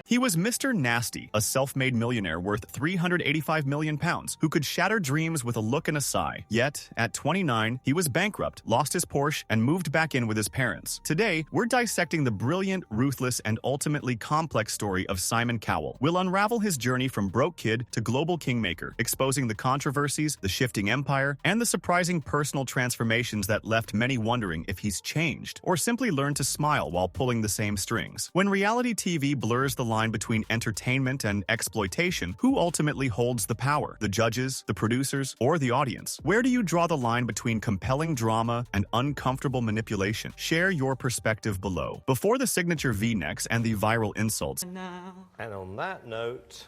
He was Mr. Nasty, a self-made millionaire worth £385 million who could shatter dreams with a look and a sigh. Yet, at 29, he was bankrupt, lost his Porsche, and moved back in with his parents. Today, we're dissecting the brilliant, ruthless, and ultimately complex story of Simon Cowell. We'll unravel his journey from broke kid to global kingmaker, exposing the controversies, the shifting empire, and the surprising personal transformations that left many wondering if he's changed, or simply learned to smile while pulling the same strings. When reality TV blurs the line between entertainment and exploitation, who ultimately holds the power? The judges, the producers, or the audience? Where do you draw the line between compelling drama and uncomfortable manipulation? Share your perspective below. Before the signature V-necks and the viral insults. And on that note...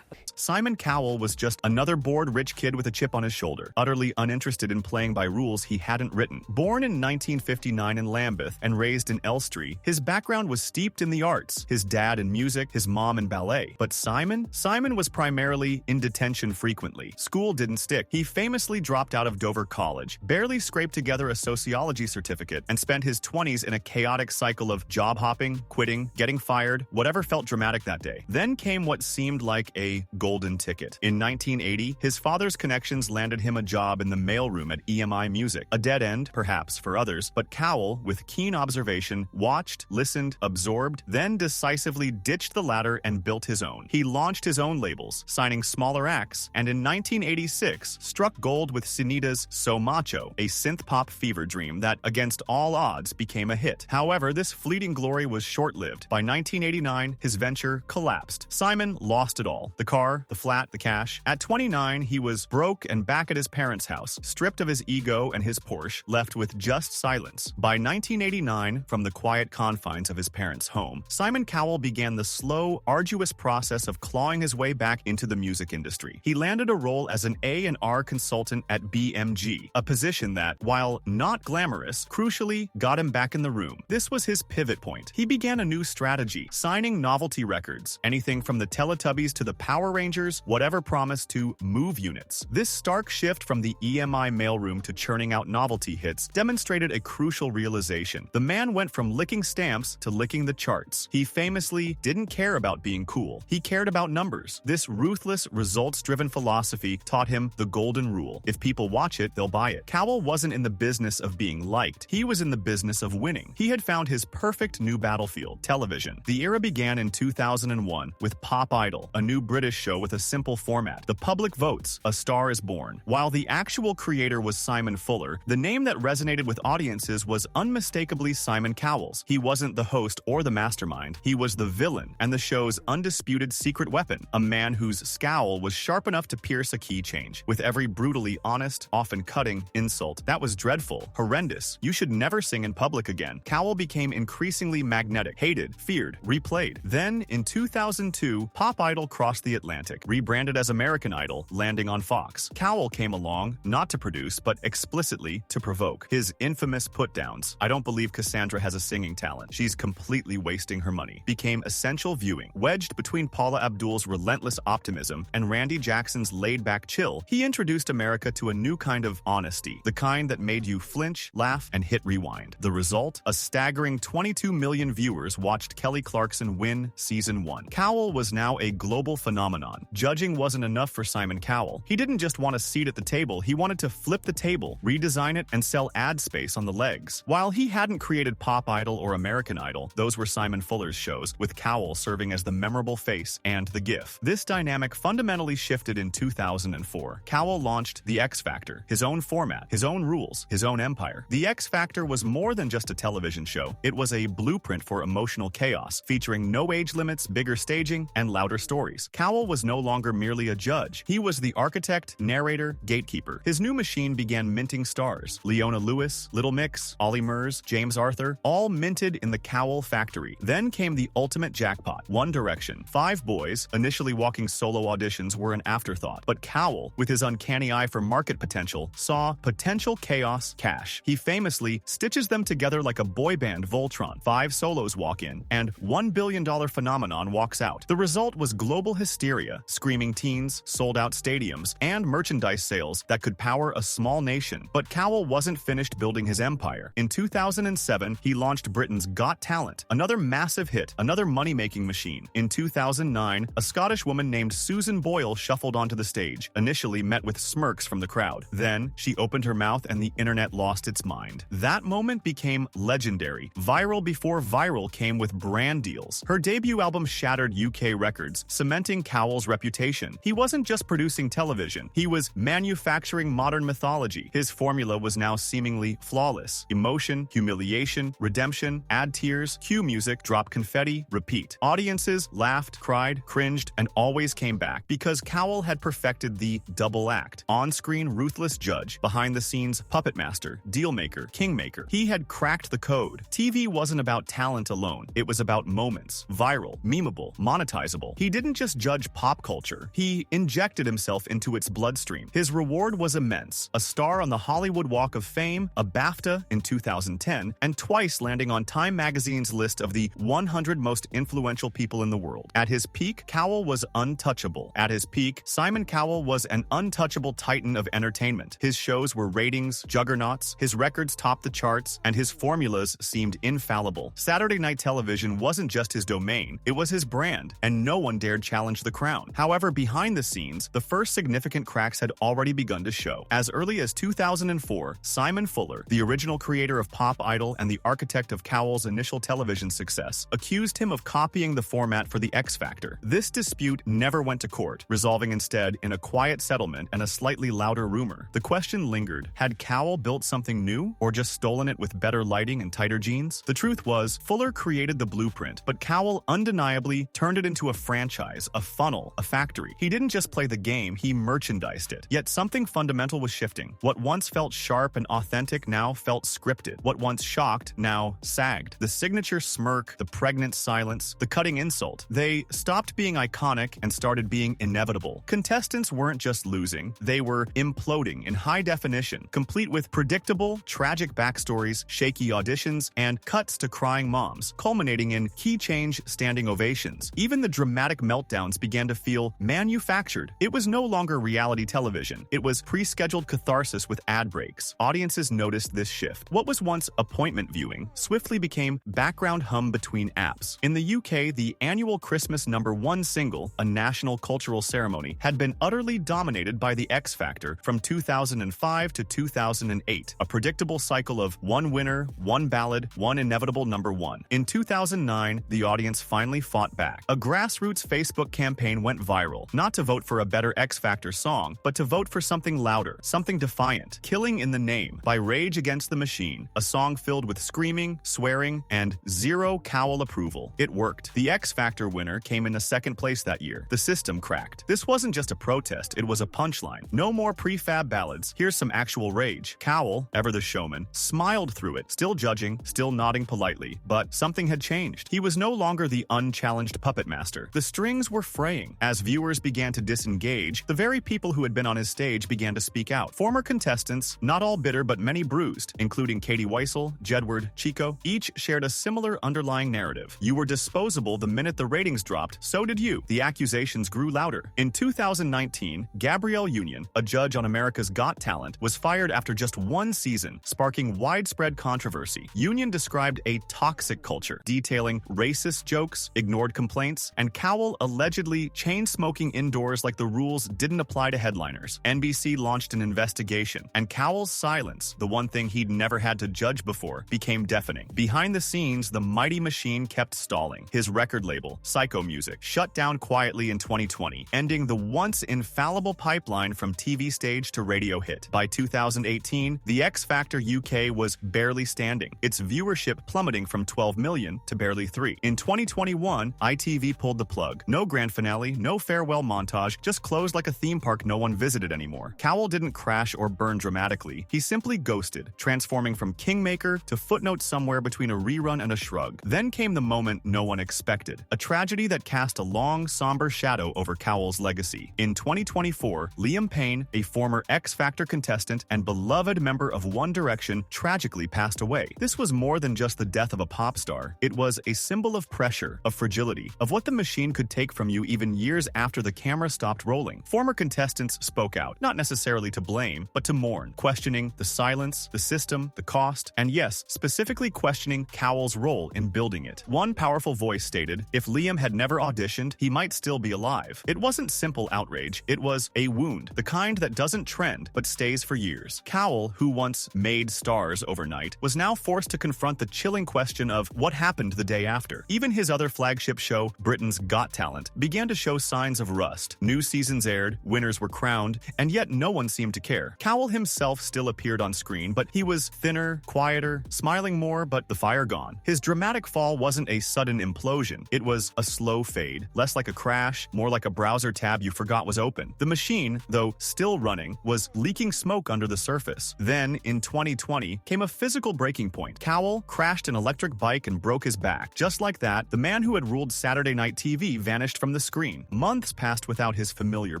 Simon Cowell was just another bored rich kid with a chip on his shoulder, utterly uninterested in playing by rules he hadn't written. Born in 1959 in Lambeth and raised in Elstree, his background was steeped in the arts, his dad in music, his mom in ballet. But Simon was primarily in detention frequently. School didn't stick. He famously dropped out of Dover College, barely scraped together a sociology certificate, and spent his 20s in a chaotic cycle of job hopping, quitting, getting fired, whatever felt dramatic that day. Then came what seemed like a golden ticket. In 1980, his father's connections landed him a job in the mailroom at EMI Music. A dead end, perhaps, for others, but Cowell, with keen observation, watched, listened, absorbed, then decisively ditched the latter and built his own. He launched his own labels, signing smaller acts, and in 1986, struck gold with Sunita's So Macho, a synth-pop fever dream that, against all odds, became a hit. However, this fleeting glory was short-lived. By 1989, his venture collapsed. Simon lost it all. The car, the flat, the cash. At 29, he was broke and back at his parents' house, stripped of his ego and his Porsche, left with just silence. By 1989, from the quiet confines of his parents' home, Simon Cowell began the slow, arduous process of clawing his way back into the music industry. He landed a role as an A&R consultant at BMG, a position that, while not glamorous, crucially got him back in the room. This was his pivot point. He began a new strategy, signing novelty records, anything from the Teletubbies to the Power Rangers, whatever promised to move units. This stark shift from the EMI mailroom to churning out novelty hits demonstrated a crucial realization. The man went from licking stamps to licking the charts. He famously didn't care about being cool. He cared about numbers. This ruthless, results-driven philosophy taught him the golden rule. If people watch it, they'll buy it. Cowell wasn't in the business of being liked. He was in the business of winning. He had found his perfect new battlefield, television. The era began in 2001 with Pop Idol, a new British show with a simple format. The public votes, a star is born. While the actual creator was Simon Fuller, the name that resonated with audiences was unmistakably Simon Cowell's. He wasn't the host or the mastermind. He was the villain and the show's undisputed secret weapon, a man whose scowl was sharp enough to pierce a key change. With every brutally honest, often cutting, insult, that was dreadful, horrendous. You should never sing in public again. Cowell became increasingly magnetic, hated, feared, replayed. Then, in 2002, Pop Idol crossed the Atlantic, rebranded as American Idol, landing on Fox. Cowell came along, not to produce, but explicitly to provoke. His infamous put-downs, "I don't believe Cassandra has a singing talent. She's completely wasting her money," became essential viewing. Wedged between Paula Abdul's relentless optimism and Randy Jackson's laid-back chill, he introduced America to a new kind of honesty, the kind that made you flinch, laugh, and hit rewind. The result? A staggering 22 million viewers watched Kelly Clarkson win Season 1. Cowell was now a global phenomenon. Judging wasn't enough for Simon Cowell. He didn't just want a seat at the table, he wanted to flip the table, redesign it, and sell ad space on the legs. While he hadn't created Pop Idol or American Idol, those were Simon Fuller's shows, with Cowell serving as the memorable face and the GIF. This dynamic fundamentally shifted in 2004. Cowell launched The X Factor, his own format, his own rules, his own empire. The X Factor was more than just a television show. It was a blueprint for emotional chaos, featuring no age limits, bigger staging, and louder stories. Cowell was no longer merely a judge. He was the architect, narrator, gatekeeper. His new machine began minting stars. Leona Lewis, Little Mix, Ollie Murs, James Arthur, all minted in the Cowell factory. Then came the ultimate jackpot, One Direction. 5 boys, initially walking solo auditions, were an afterthought. But Cowell, with his uncanny eye for market potential, saw potential chaos cash. He famously stitches them together like a boy band Voltron. 5 solos walk in, and $1 billion phenomenon walks out. The result was global hysteria hysteria, screaming teens, sold-out stadiums, and merchandise sales that could power a small nation. But Cowell wasn't finished building his empire. In 2007, he launched Britain's Got Talent, another massive hit, another money-making machine. In 2009, a Scottish woman named Susan Boyle shuffled onto the stage, initially met with smirks from the crowd. Then, she opened her mouth and the internet lost its mind. That moment became legendary, viral before viral came with brand deals. Her debut album shattered UK records, cementing Cowell's reputation. He wasn't just producing television, he was manufacturing modern mythology. His formula was now seemingly flawless. Emotion, humiliation, redemption, add tears, cue music, drop confetti, repeat. Audiences laughed, cried, cringed, and always came back because Cowell had perfected the double act. On-screen ruthless judge, behind-the-scenes puppet master, deal-maker, kingmaker. He had cracked the code. TV wasn't about talent alone. It was about moments. Viral, memeable, monetizable. He didn't just judge pop culture. He injected himself into its bloodstream. His reward was immense. A star on the Hollywood Walk of Fame, a BAFTA in 2010, and twice landing on Time magazine's list of the 100 most influential people in the world. At his peak, Cowell was untouchable. At his peak, Simon Cowell was an untouchable titan of entertainment. His shows were ratings juggernauts, his records topped the charts, and his formulas seemed infallible. Saturday night television wasn't just his domain, it was his brand, and no one dared challenge the crown. However, behind the scenes, the first significant cracks had already begun to show. As early as 2004, Simon Fuller, the original creator of Pop Idol and the architect of Cowell's initial television success, accused him of copying the format for The X Factor. This dispute never went to court, resolving instead in a quiet settlement and a slightly louder rumor. The question lingered, had Cowell built something new, or just stolen it with better lighting and tighter jeans? The truth was, Fuller created the blueprint, but Cowell undeniably turned it into a franchise, a funnel, a factory. He didn't just play the game, he merchandised it. Yet something fundamental was shifting. What once felt sharp and authentic now felt scripted. What once shocked now sagged. The signature smirk, the pregnant silence, the cutting insult. They stopped being iconic and started being inevitable. Contestants weren't just losing, they were imploding in high definition, complete with predictable, tragic backstories, shaky auditions, and cuts to crying moms, culminating in key change standing ovations. Even the dramatic meltdowns began to feel manufactured. It was no longer reality television. It was pre-scheduled catharsis with ad breaks. Audiences noticed this shift. What was once appointment viewing swiftly became background hum between apps. In the UK, the annual Christmas #1 single, a national cultural ceremony, had been utterly dominated by The X Factor from 2005 to 2008, a predictable cycle of one winner, one ballad, one inevitable #1. In 2009, the audience finally fought back. A grassroots Facebook campaign went viral, not to vote for a better X Factor song, but to vote for something louder, something defiant. Killing in the Name by Rage Against the Machine, a song filled with screaming, swearing, and zero Cowell approval. It worked. The X Factor winner came in second place that year. The system cracked. This wasn't just a protest, it was a punchline. No more prefab ballads. Here's some actual rage. Cowell, ever the showman, smiled through it, still judging, still nodding politely. But something had changed. He was no longer the unchallenged puppet master. The strings were fraying. As viewers began to disengage, the very people who had been on his stage began to speak out. Former contestants, not all bitter but many bruised, including Katie Weissel, Jedward, Chico, each shared a similar underlying narrative. You were disposable the minute the ratings dropped, so did you. The accusations grew louder. In 2019, Gabrielle Union, a judge on America's Got Talent, was fired after just one season, sparking widespread controversy. Union described a toxic culture, detailing racist jokes, ignored complaints, and Cowell allegedly chain-smoking indoors like the rules didn't apply to headliners. NBC launched an investigation, and Cowell's silence, the one thing he'd never had to judge before, became deafening. Behind the scenes, the mighty machine kept stalling. His record label, Psycho Music, shut down quietly in 2020, ending the once infallible pipeline from TV stage to radio hit. By 2018, The X Factor UK was barely standing, its viewership plummeting from 12 million to barely 3. In 2021, ITV pulled the plug. No grand finale, no farewell montage, just closed like a theme park no one visited anymore. Cowell didn't crash or burn dramatically. He simply ghosted, transforming from kingmaker to footnote somewhere between a rerun and a shrug. Then came the moment no one expected, a tragedy that cast a long, somber shadow over Cowell's legacy. In 2024, Liam Payne, a former X Factor contestant and beloved member of One Direction, tragically passed away. This was more than just the death of a pop star. It was a symbol of pressure, of fragility, of what the machine could take from you even years after the camera stopped rolling. Former contestants spoke out, not necessarily to blame, but to mourn, questioning the silence, the system, the cost, and yes, specifically questioning Cowell's role in building it. One powerful voice stated, if Liam had never auditioned, he might still be alive. It wasn't simple outrage, it was a wound, the kind that doesn't trend but stays for years. Cowell, who once made stars overnight, was now forced to confront the chilling question of what happened the day after. Even his other flagship show, Britain's Got Talent, began to show signs of rust. New seasons aired, winners were crowned, and yet no one seemed to care. Cowell himself still appeared on screen, but he was thinner, quieter, smiling more, but the fire gone. His dramatic fall wasn't a sudden implosion. It was a slow fade, less like a crash, more like a browser tab you forgot was open. The machine, though still running, was leaking smoke under the surface. Then, in 2020, came a physical breaking point. Cowell crashed an electric bike and broke his back. Just like that, the man who had ruled Saturday Night TV vanished from the screen. Months passed without his familiar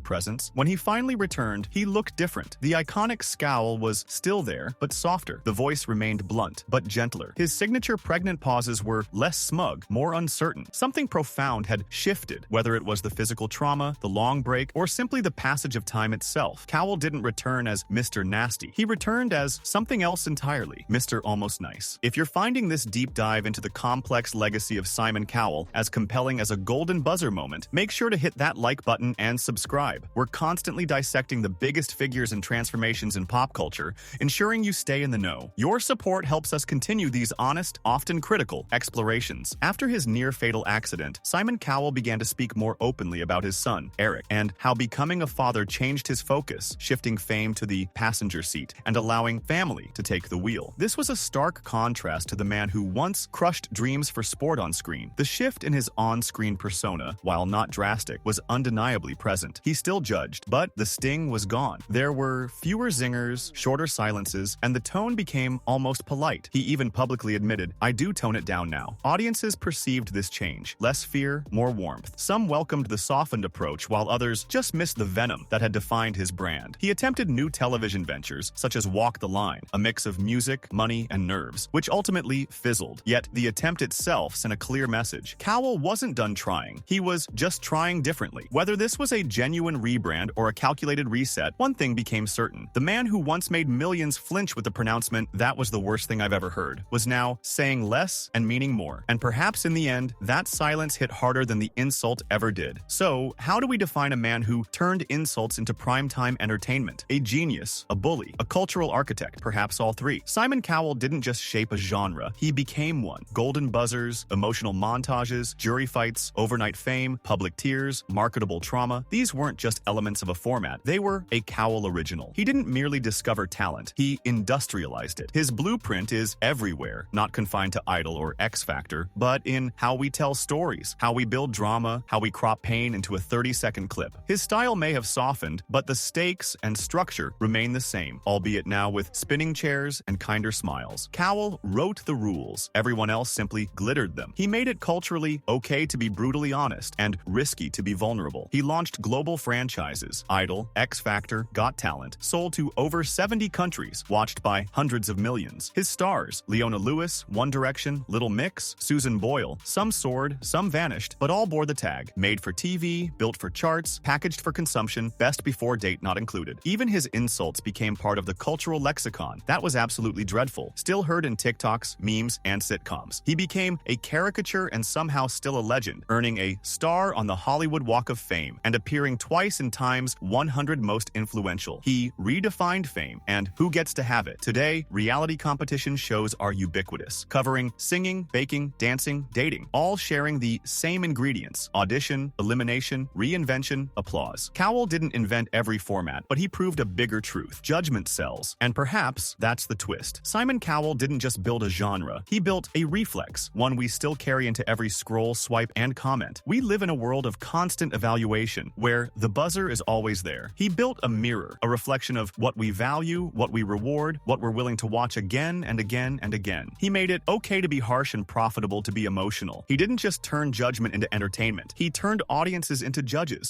presence. When he finally returned, he looked different. The iconic scowl was still there, but softer. The voice remained blunt, but gentler. His signature pregnant pauses were less smug, more uncertain. Something profound had shifted, whether it was the physical trauma, the long break, or simply the passage of time itself. Cowell didn't return as Mr. Nasty. He returned as something else entirely, Mr. Almost Nice. If you're finding this deep dive into the complex legacy of Simon Cowell as compelling as a golden buzzer moment, make sure to hit that like button and subscribe. We're constantly dissecting the biggest figures and transformations in pop culture, ensuring you stay in the know. Your support helps us continue these honest, often critical explorations. After his near-fatal accident, Simon Cowell began to speak more openly about his son, Eric, and how becoming a father changed his focus, shifting fame to the passenger seat and allowing family to take the wheel. This was a stark contrast to the man who once crushed dreams for sport on screen. The shift in his on-screen persona, while not drastic, was undeniably present. He still judged, but the sting was gone. There were fewer zingers, shorter silences, and the tone became almost polite. He even publicly admitted, I do tone it down now. Audiences perceived this change. Less fear, more warmth. Some welcomed the softened approach, while others just missed the venom that had defined his brand. He attempted new television ventures, such as Walk the Line, a mix of music, money, and nerves, which ultimately fizzled. Yet the attempt itself sent a clear message. Cowell wasn't done trying. He was just trying differently. Whether this was a genuine rebrand or a calculated reset, one thing became certain. The man who once made millions flinch with the pronouncement, "That was the worst thing I've ever heard," was now saying less and meaning more. And perhaps in the end, that silence hit harder than the insult ever did. So, how do we define a man who turned insults into primetime entertainment? A genius, a bully, a cultural architect, perhaps all three. Simon Cowell didn't just shape a genre, he became one. Golden buzzers, emotional montages, jury fights, overnight fame, public tears, marketable trauma. These weren't just elements of a format, they were a Cowell original. He didn't merely discover talent, he industrialized it. His blueprint is everywhere, not confined to Idol or X Factor, but in how we tell stories, how we build drama, how we crop pain into a 30-second clip. His style may have softened, but the stakes and structure remain the same, albeit now with spinning chairs and kinder smiles. Cowell wrote the rules, everyone else simply glittered them. He made it culturally okay to be brutally honest and risky to be vulnerable. He launched global franchises, Idol, X Factor, Got Talent, sold to over 70 countries, watched by hundreds of millions. His stars, Leona Lewis, One Direction, Little Mix, Susan Boyle, some soared, some vanished, but all bore the tag. Made for TV, built for charts, packaged for consumption, best before date not included. Even his insults became part of the cultural lexicon. That was absolutely dreadful. Still heard in TikToks, memes, and sitcoms. He became a caricature and somehow still a legend, earning a star on the Hollywood Walk of Fame and appearing twice in Time's 100 Most Influential. He redefined fame and who gets to have it. Today, reality competition shows are ubiquitous, covering singing, baking, dancing, dating, all sharing the same ingredients: audition, elimination, reinvention, applause. Cowell didn't invent every format, but he proved a bigger truth. Judgment sells. And perhaps that's the twist. Simon Cowell didn't just build a genre, he built a reflex, one we still carry into every scroll, swipe, and comment. We live in a world of constant evaluation, where the buzzer is always there. He built a mirror, a reflection of what we value, what we reward, what we're willing to watch again and again and again. He made it okay to be harsh and profitable to be emotional. He didn't just turn judgment into entertainment. He turned audiences into judges,